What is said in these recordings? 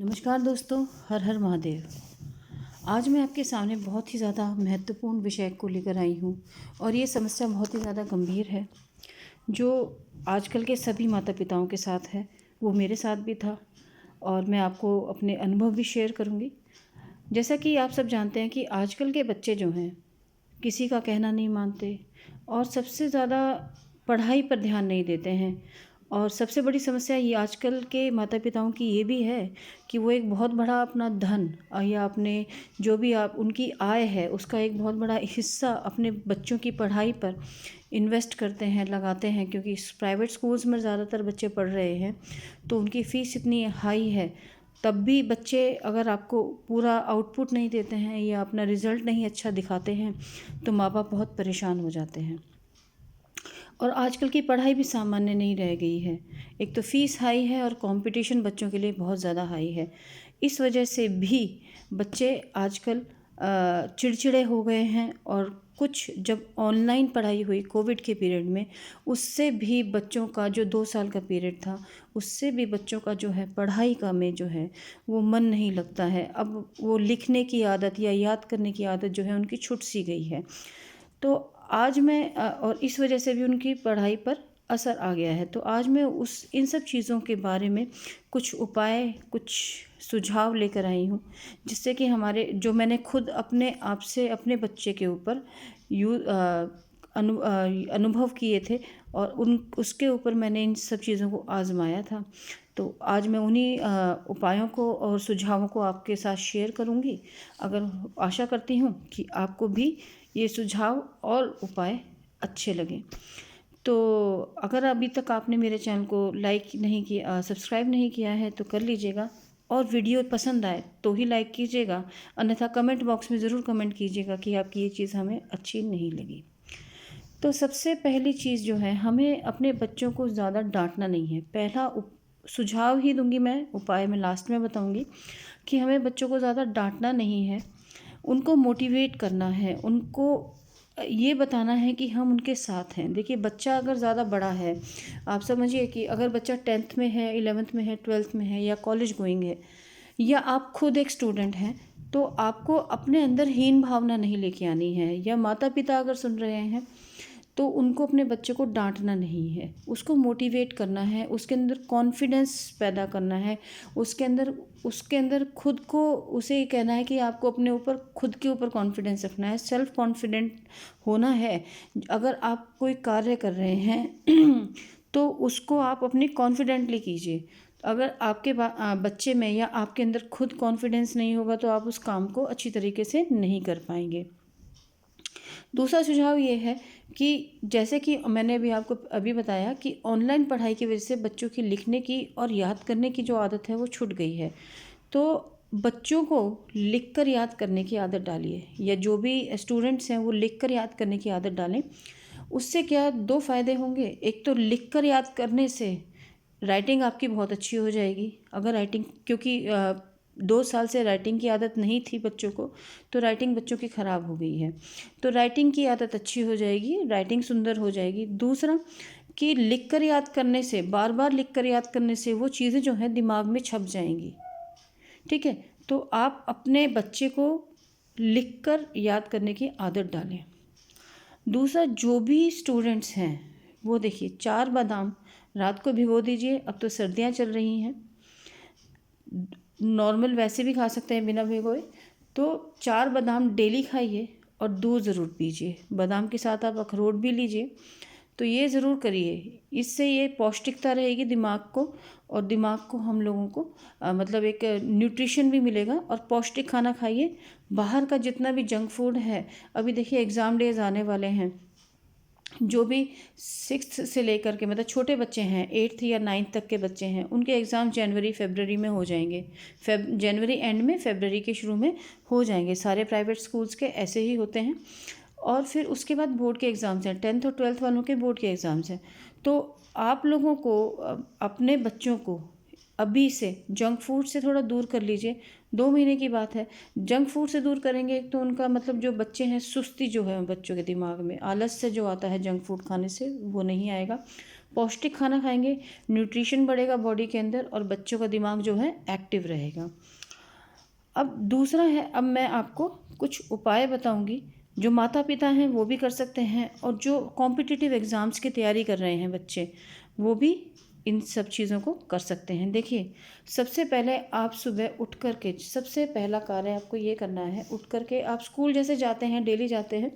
नमस्कार दोस्तों, हर हर महादेव। आज मैं आपके सामने बहुत ही ज़्यादा महत्वपूर्ण विषय को लेकर आई हूँ और ये समस्या बहुत ही ज़्यादा गंभीर है जो आजकल के सभी माता पिताओं के साथ है। वो मेरे साथ भी था और मैं आपको अपने अनुभव भी शेयर करूँगी। जैसा कि आप सब जानते हैं कि आजकल के बच्चे जो हैं किसी का कहना नहीं मानते और सबसे ज़्यादा पढ़ाई पर ध्यान नहीं देते हैं। और सबसे बड़ी समस्या ये आजकल के माता पिताओं की ये भी है कि वो एक बहुत बड़ा अपना धन या अपने जो भी आप उनकी आय है उसका एक बहुत बड़ा हिस्सा अपने बच्चों की पढ़ाई पर इन्वेस्ट करते हैं, लगाते हैं। क्योंकि प्राइवेट स्कूल्स में ज़्यादातर बच्चे पढ़ रहे हैं तो उनकी फ़ीस इतनी हाई है, तब भी बच्चे अगर आपको पूरा आउटपुट नहीं देते हैं या अपना रिज़ल्ट नहीं अच्छा दिखाते हैं तो माँ बाप बहुत परेशान हो जाते हैं। और आजकल की पढ़ाई भी सामान्य नहीं रह गई है। एक तो फ़ीस हाई है और कंपटीशन बच्चों के लिए बहुत ज़्यादा हाई है। इस वजह से भी बच्चे आजकल चिड़चिड़े हो गए हैं। और कुछ जब ऑनलाइन पढ़ाई हुई कोविड के पीरियड में, उससे भी बच्चों का जो 2 साल का पीरियड था, उससे भी बच्चों का जो है पढ़ाई का में जो है वो मन नहीं लगता है। अब वो लिखने की आदत या याद करने की आदत जो है उनकी छूट सी गई है। तो आज मैं और इस वजह से भी उनकी पढ़ाई पर असर आ गया है। तो आज मैं इन सब चीज़ों के बारे में कुछ उपाय, कुछ सुझाव लेकर आई हूँ, जिससे कि हमारे जो मैंने खुद अपने आप से अपने बच्चे के ऊपर अनुभव किए थे और उसके ऊपर मैंने इन सब चीज़ों को आज़माया था। तो आज मैं उन्हीं उपायों को और सुझावों को आपके साथ शेयर करूँगी। अगर आशा करती हूँ कि आपको भी ये सुझाव और उपाय अच्छे लगें। तो अगर अभी तक आपने मेरे चैनल को लाइक नहीं किया, सब्सक्राइब नहीं किया है तो कर लीजिएगा। और वीडियो पसंद आए तो ही लाइक कीजिएगा, अन्यथा कमेंट बॉक्स में ज़रूर कमेंट कीजिएगा कि आपकी ये चीज़ हमें अच्छी नहीं लगी। तो सबसे पहली चीज़ जो है, हमें अपने बच्चों को ज़्यादा डांटना नहीं है। पहला सुझाव ही दूंगी मैं, उपाय मैं लास्ट में बताऊंगी कि हमें बच्चों को ज़्यादा डांटना नहीं है, उनको मोटिवेट करना है। उनको ये बताना है कि हम उनके साथ हैं। देखिए, बच्चा अगर ज़्यादा बड़ा है, आप समझिए कि अगर बच्चा 10th में है, 11th में है, 12th में है या कॉलेज गोइंग है, या आप खुद एक स्टूडेंट हैं, तो आपको अपने अंदर हीन भावना नहीं लेके आनी है। या माता पिता अगर सुन रहे हैं तो उनको अपने बच्चे को डांटना नहीं है, उसको मोटिवेट करना है, उसके अंदर कॉन्फिडेंस पैदा करना है, उसके अंदर खुद को उसे ये कहना है कि आपको अपने ऊपर, खुद के ऊपर कॉन्फिडेंस रखना है, सेल्फ कॉन्फिडेंट होना है। अगर आप कोई कार्य कर रहे हैं तो उसको आप अपनी कॉन्फिडेंटली कीजिए। अगर आपके बच्चे में या आपके अंदर खुद कॉन्फिडेंस नहीं होगा तो आप उस काम को अच्छी तरीके से नहीं कर पाएंगे। दूसरा सुझाव ये है कि जैसे कि मैंने अभी आपको अभी बताया कि ऑनलाइन पढ़ाई की वजह से बच्चों की लिखने की और याद करने की जो आदत है वो छूट गई है। तो बच्चों को लिख कर याद करने की आदत डालिए, या जो भी स्टूडेंट्स हैं वो लिख कर याद करने की आदत डालें। उससे क्या 2 फ़ायदे होंगे। एक तो लिख कर याद करने से राइटिंग आपकी बहुत अच्छी हो जाएगी। अगर राइटिंग, क्योंकि 2 साल से राइटिंग की आदत नहीं थी बच्चों को, तो राइटिंग बच्चों की ख़राब हो गई है। तो राइटिंग की आदत अच्छी हो जाएगी, राइटिंग सुंदर हो जाएगी। दूसरा कि लिख कर याद करने से, बार बार लिख कर याद करने से वो चीज़ें जो हैं दिमाग में छप जाएंगी। ठीक है, तो आप अपने बच्चे को लिख कर याद करने की आदत डालें। दूसरा, जो भी स्टूडेंट्स हैं वो देखिए, 4 बादाम रात को भिगो दीजिए। अब तो सर्दियाँ चल रही हैं, नॉर्मल वैसे भी खा सकते हैं बिना भिगोए। तो 4 बादाम डेली खाइए और दूध ज़रूर पीजिए। बादाम के साथ आप अखरोट भी लीजिए। तो ये ज़रूर करिए, इससे ये पौष्टिकता रहेगी दिमाग को, और दिमाग को हम लोगों को मतलब एक न्यूट्रिशन भी मिलेगा। और पौष्टिक खाना खाइए। बाहर का जितना भी जंक फूड है, अभी देखिए एग्ज़ाम डेज आने वाले हैं। जो भी 6th से लेकर के, मतलब छोटे बच्चे हैं, 8th या 9th तक के बच्चे हैं, उनके एग्ज़ाम जनवरी फरवरी में हो जाएंगे। जनवरी एंड में, फरवरी के शुरू में हो जाएंगे। सारे प्राइवेट स्कूल्स के ऐसे ही होते हैं। और फिर उसके बाद बोर्ड के एग्ज़ाम्स हैं, 10th और 12th वालों के बोर्ड के एग्ज़ाम्स हैं। तो आप लोगों को अपने बच्चों को अभी से जंक फूड से थोड़ा दूर कर लीजिए। 2 महीने की बात है। जंक फूड से दूर करेंगे एक तो उनका मतलब, जो बच्चे हैं, सुस्ती जो है बच्चों के दिमाग में, आलस से जो आता है जंक फूड खाने से, वो नहीं आएगा। पौष्टिक खाना खाएंगे, न्यूट्रिशन बढ़ेगा बॉडी के अंदर और बच्चों का दिमाग जो है एक्टिव रहेगा। अब दूसरा है, अब मैं आपको कुछ उपाय बताऊंगी जो माता पिता हैं वो भी कर सकते हैं, और जो कॉम्पिटिटिव एग्ज़ाम्स की तैयारी कर रहे हैं बच्चे, वो भी इन सब चीज़ों को कर सकते हैं। देखिए, सबसे पहले आप सुबह उठ कर के, सबसे पहला कार्य आपको ये करना है, उठ कर के आप स्कूल जैसे जाते हैं, डेली जाते हैं,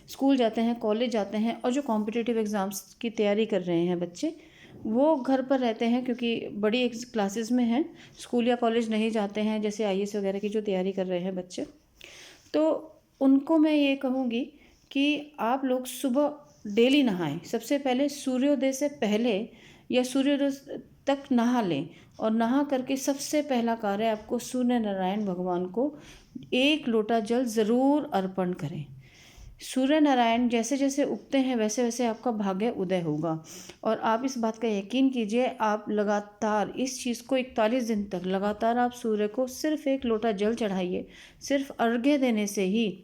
स्कूल जाते हैं, कॉलेज जाते हैं, और जो कॉम्पिटिटिव एग्ज़ाम्स की तैयारी कर रहे हैं बच्चे, वो घर पर रहते हैं क्योंकि बड़ी क्लासेस में हैं, स्कूल या कॉलेज नहीं जाते हैं, जैसे आईएएस वगैरह की जो तैयारी कर रहे हैं बच्चे, तो उनको मैं ये कहूँगी कि आप लोग सुबह डेली नहाएं। सबसे पहले सूर्योदय से पहले या सूर्योदय तक नहा लें, और नहा करके सबसे पहला कार्य आपको सूर्य नारायण भगवान को 1 लोटा जल ज़रूर अर्पण करें। सूर्य नारायण जैसे जैसे उगते हैं वैसे वैसे आपका भाग्य उदय होगा, और आप इस बात का यकीन कीजिए, आप लगातार इस चीज़ को 41 दिन तक लगातार आप सूर्य को सिर्फ 1 लोटा जल चढ़ाइए। सिर्फ अर्घ्य देने से ही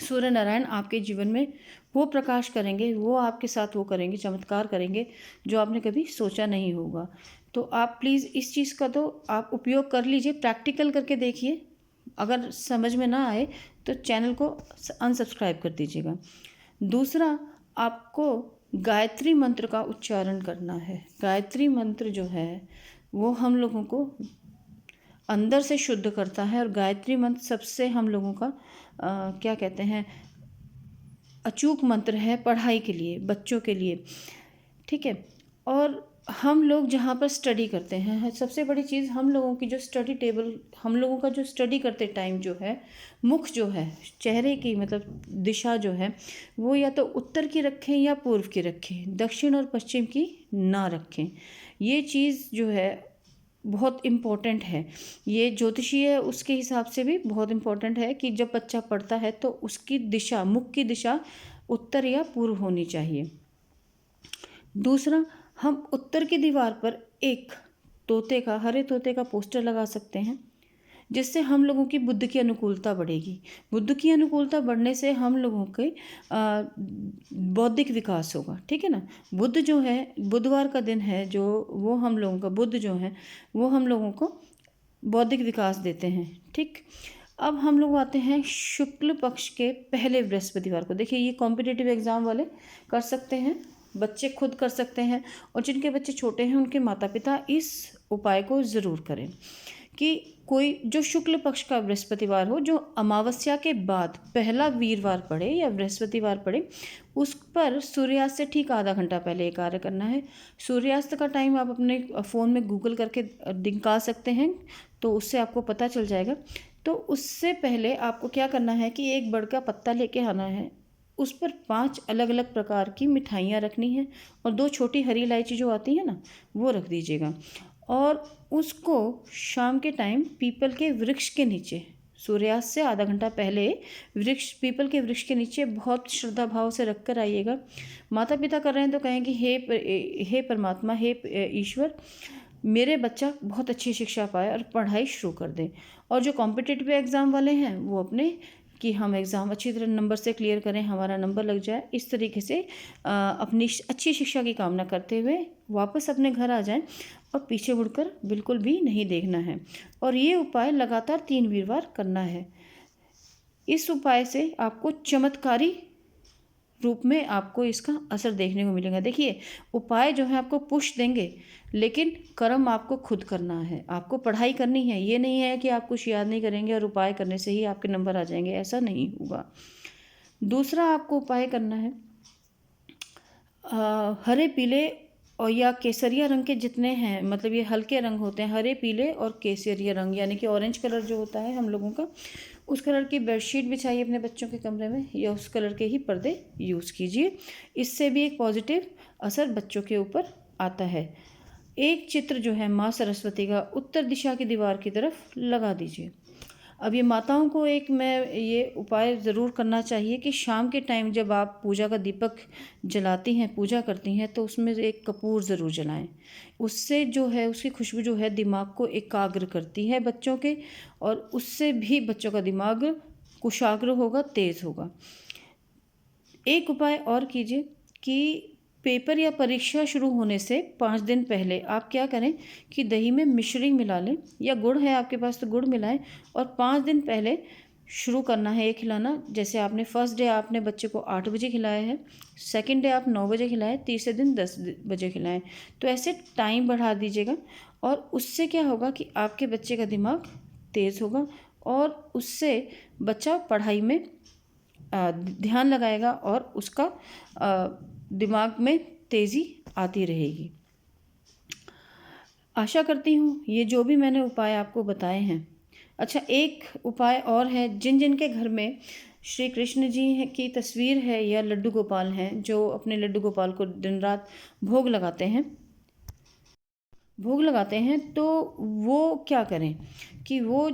सूर्य नारायण आपके जीवन में वो प्रकाश करेंगे, वो आपके साथ वो करेंगे, चमत्कार करेंगे जो आपने कभी सोचा नहीं होगा। तो आप प्लीज़ इस चीज़ का तो आप उपयोग कर लीजिए, प्रैक्टिकल करके देखिए। अगर समझ में ना आए तो चैनल को अनसब्सक्राइब कर दीजिएगा। दूसरा, आपको गायत्री मंत्र का उच्चारण करना है। गायत्री मंत्र जो है वो हम लोगों को अंदर से शुद्ध करता है, और गायत्री मंत्र सबसे हम लोगों का क्या कहते हैं, अचूक मंत्र है पढ़ाई के लिए, बच्चों के लिए, ठीक है। और हम लोग जहाँ पर स्टडी करते हैं, सबसे बड़ी चीज़ हम लोगों की जो स्टडी टेबल, हम लोगों का जो स्टडी करते टाइम जो है, मुख जो है, चेहरे की मतलब दिशा जो है, वो या तो उत्तर की रखें या पूर्व की रखें, दक्षिण और पश्चिम की ना रखें। ये चीज़ जो है बहुत इम्पोर्टेंट है। ये ज्योतिषीय उसके हिसाब से भी बहुत इम्पोर्टेंट है कि जब बच्चा पढ़ता है तो उसकी दिशा, मुख की दिशा उत्तर या पूर्व होनी चाहिए। दूसरा, हम उत्तर की दीवार पर एक तोते का, हरे तोते का पोस्टर लगा सकते हैं, जिससे हम लोगों की बुद्ध की अनुकूलता बढ़ेगी। बुद्ध की अनुकूलता बढ़ने से हम लोगों के बौद्धिक विकास होगा, ठीक है ना। बुद्ध जो है, बुधवार का दिन है जो, वो हम लोगों का बुद्ध जो है वो हम लोगों को बौद्धिक विकास देते हैं, ठीक। अब हम लोग आते हैं शुक्ल पक्ष के पहले बृहस्पतिवार को। देखिए, ये कॉम्पिटिटिव एग्ज़ाम वाले कर सकते हैं, बच्चे खुद कर सकते हैं, और जिनके बच्चे छोटे हैं उनके माता पिता इस उपाय को ज़रूर करें कि कोई जो शुक्ल पक्ष का बृहस्पतिवार हो, जो अमावस्या के बाद पहला वीरवार पड़े या बृहस्पतिवार पड़े, उस पर सूर्यास्त से ठीक आधा घंटा पहले ये कार्य करना है। सूर्यास्त का टाइम आप अपने फ़ोन में गूगल करके निकाल सकते हैं, तो उससे आपको पता चल जाएगा। तो उससे पहले आपको क्या करना है कि एक बड़ का पत्ता लेके आना है, उस पर 5 अलग अलग प्रकार की मिठाइयाँ रखनी है, और 2 छोटी हरी इलायची जो आती है ना, वो रख दीजिएगा। और उसको शाम के टाइम पीपल के वृक्ष के नीचे, सूर्यास्त से आधा घंटा पहले पीपल के वृक्ष के नीचे बहुत श्रद्धा भाव से रख कर आइएगा। माता पिता कर रहे हैं तो कहेंगे, हे परमात्मा, हे ईश्वर, मेरे बच्चा बहुत अच्छी शिक्षा पाए और पढ़ाई शुरू कर दे। और जो कॉम्पिटिटिव एग्ज़ाम वाले हैं वो अपने कि हम एग्ज़ाम अच्छी तरह नंबर से क्लियर करें, हमारा नंबर लग जाए, इस तरीके से अपनी अच्छी शिक्षा की कामना करते हुए वापस अपने घर आ जाएं, और पीछे मुड़कर बिल्कुल भी नहीं देखना है। और ये उपाय लगातार 3 वीरवार करना है। इस उपाय से आपको चमत्कारी रूप में आपको इसका असर देखने को मिलेगा। देखिए, उपाय जो है आपको पुश देंगे, लेकिन कर्म आपको खुद करना है, आपको पढ़ाई करनी है। ये नहीं है कि आप कुछ याद नहीं करेंगे और उपाय करने से ही आपके नंबर आ जाएंगे, ऐसा नहीं होगा। दूसरा आपको उपाय करना है, हरे पीले और या केसरिया रंग के जितने हैं, मतलब ये हल्के रंग होते हैं, हरे पीले और केसरिया रंग, यानी कि ऑरेंज कलर जो होता है हम लोगों का, उस कलर की बेडशीट बिछाइए अपने बच्चों के कमरे में, या उस कलर के ही पर्दे यूज़ कीजिए। इससे भी एक पॉजिटिव असर बच्चों के ऊपर आता है। एक चित्र जो है माँ सरस्वती का उत्तर दिशा की दीवार की तरफ लगा दीजिए। अब ये माताओं को एक मैं ये उपाय ज़रूर करना चाहिए कि शाम के टाइम जब आप पूजा का दीपक जलाती हैं, पूजा करती हैं, तो उसमें एक कपूर ज़रूर जलाएं। उससे जो है, उसकी खुशबू जो है दिमाग को एकाग्र करती है बच्चों के, और उससे भी बच्चों का दिमाग कुशाग्र होगा, तेज़ होगा। एक उपाय और कीजिए कि पेपर या परीक्षा शुरू होने से 5 दिन पहले आप क्या करें कि दही में मिश्री मिला लें, या गुड़ है आपके पास तो गुड़ मिलाएं, और 5 दिन पहले शुरू करना है ये खिलाना। जैसे आपने फर्स्ट डे आपने बच्चे को 8 बजे खिलाया है, सेकंड डे आप 9 बजे खिलाएं, तीसरे दिन 10 बजे खिलाएं। तो ऐसे टाइम बढ़ा दीजिएगा, और उससे क्या होगा कि आपके बच्चे का दिमाग तेज़ होगा, और उससे बच्चा पढ़ाई में ध्यान लगाएगा, और उसका दिमाग में तेज़ी आती रहेगी। आशा करती हूँ ये जो भी मैंने उपाय आपको बताए हैं। अच्छा, एक उपाय और है, जिन जिन के घर में श्री कृष्ण जी की तस्वीर है या लड्डू गोपाल हैं, जो अपने लड्डू गोपाल को दिन रात भोग लगाते हैं, तो वो क्या करें कि वो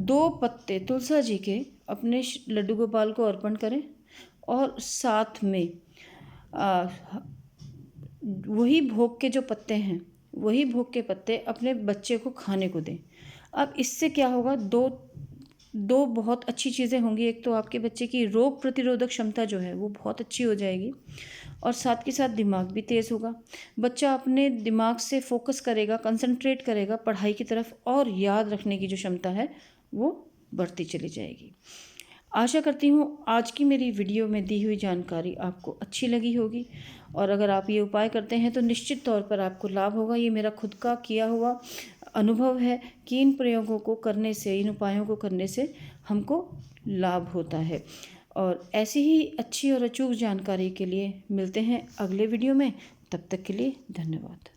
2 पत्ते तुलसा जी के अपने लड्डू गोपाल को अर्पण करें, और साथ में वही भोग के जो पत्ते हैं, वही भोग के पत्ते अपने बच्चे को खाने को दें। अब इससे क्या होगा, दो बहुत अच्छी चीज़ें होंगी। एक तो आपके बच्चे की रोग प्रतिरोधक क्षमता जो है वो बहुत अच्छी हो जाएगी, और साथ के साथ दिमाग भी तेज़ होगा। बच्चा अपने दिमाग से फोकस करेगा, कंसंट्रेट करेगा पढ़ाई की तरफ, और याद रखने की जो क्षमता है वो बढ़ती चली जाएगी। आशा करती हूँ आज की मेरी वीडियो में दी हुई जानकारी आपको अच्छी लगी होगी, और अगर आप ये उपाय करते हैं तो निश्चित तौर पर आपको लाभ होगा। ये मेरा खुद का किया हुआ अनुभव है कि इन प्रयोगों को करने से, इन उपायों को करने से हमको लाभ होता है। और ऐसी ही अच्छी और अचूक जानकारी के लिए मिलते हैं अगले वीडियो में। तब तक के लिए धन्यवाद।